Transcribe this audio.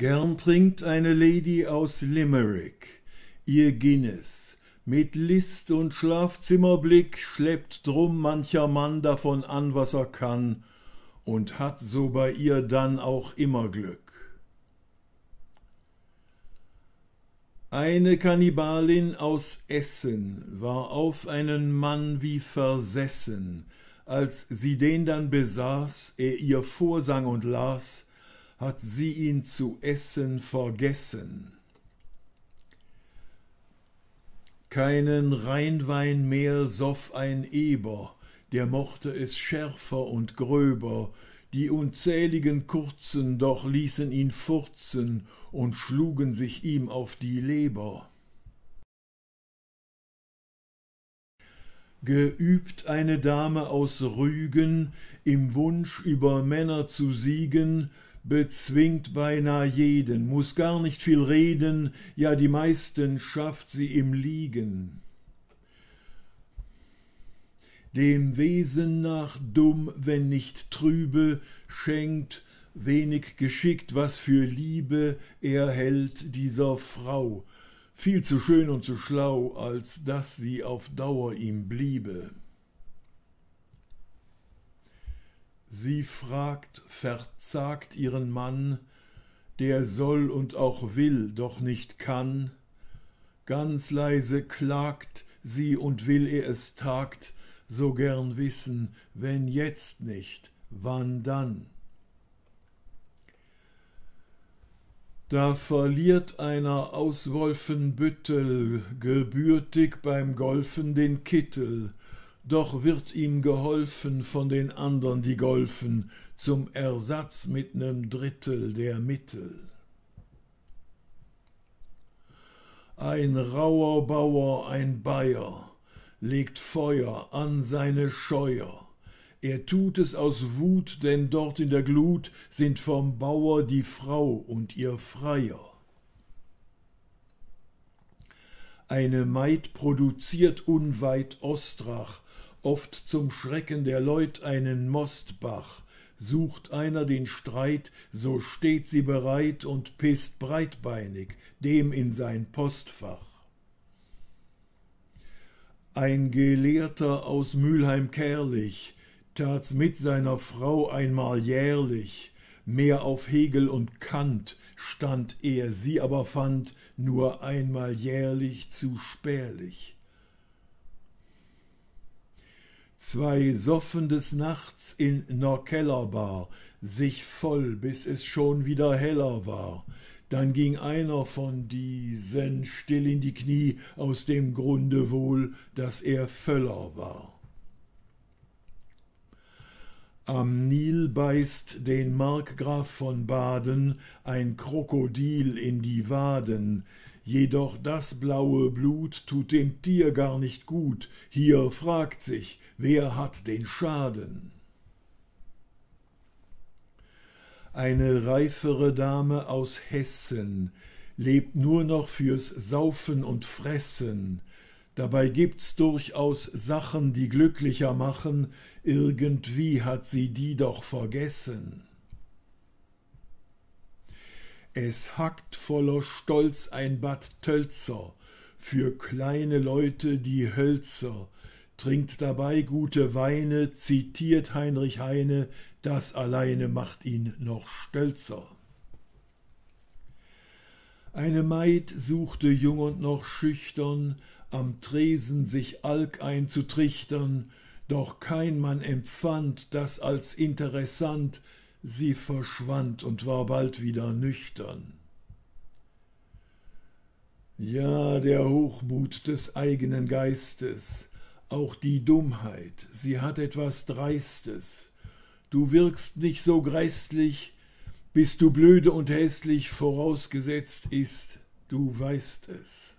Gern trinkt eine Lady aus Limerick ihr Guinness, mit List und Schlafzimmerblick schleppt drum mancher Mann davon an, was er kann, und hat so bei ihr dann auch immer Glück. Eine Kannibalin aus Essen war auf einen Mann wie versessen, als sie den dann besaß, er ihr vorsang und las, hat sie ihn zu essen vergessen. Keinen Rheinwein mehr soff ein Eber, der mochte es schärfer und gröber, die unzähligen Kurzen doch ließen ihn furzen und schlugen sich ihm auf die Leber. Geübt eine Dame aus Rügen, im Wunsch über Männer zu siegen, bezwingt beinah jeden, muß gar nicht viel reden, ja die meisten schafft sie im Liegen. Dem Wesen nach dumm, wenn nicht trübe, schenkt wenig geschickt, was für Liebe er hält dieser Frau, viel zu schön und zu schlau, als dass sie auf Dauer ihm bliebe. Sie fragt, verzagt ihren Mann, der soll und auch will, doch nicht kann. Ganz leise klagt sie und will er es tagt, so gern wissen, wenn jetzt nicht, wann dann? Da verliert einer aus Wolfenbüttel gebürtig beim Golfen den Kittel, doch wird ihm geholfen von den andern, die golfen, zum Ersatz mit 'nem Drittel der Mittel. Ein rauer Bauer, ein Bayer, legt Feuer an seine Scheuer. Er tut es aus Wut, denn dort in der Glut sind vom Bauer die Frau und ihr Freier. Eine Maid produziert unweit Ostrach, oft zum Schrecken der Leut einen Mostbach. Sucht einer den Streit, so steht sie bereit und pisst breitbeinig dem in sein Postfach. Ein Gelehrter aus Mülheim-Kerlich tat's mit seiner Frau einmal jährlich, mehr auf Hegel und Kant stand er, sie aber fand nur einmal jährlich zu spärlich. Zwei soffen des Nachts in ner Kellerbar, sich voll, bis es schon wieder heller war. Dann ging einer von diesen still in die Knie, aus dem Grunde wohl, dass er Völler war. Am Nil beißt den Markgraf von Baden ein Krokodil in die Waden, jedoch das blaue Blut tut dem Tier gar nicht gut. Hier fragt sich, wer hat den Schaden? Eine reifere Dame aus Hessen lebt nur noch fürs Saufen und Fressen. Dabei gibt's durchaus Sachen, die glücklicher machen, irgendwie hat sie die doch vergessen. Es hackt voller Stolz ein Bad Tölzer, für kleine Leute die Hölzer, trinkt dabei gute Weine, zitiert Heinrich Heine, das alleine macht ihn noch stölzer. Eine Maid suchte jung und noch schüchtern, am Tresen sich Alk einzutrichtern, doch kein Mann empfand das als interessant, sie verschwand und war bald wieder nüchtern. Ja, der Hochmut des eigenen Geistes, auch die Dummheit, sie hat etwas Dreistes. Du wirkst nicht so gräßlich, bist du blöde und hässlich, vorausgesetzt ist, du weißt es.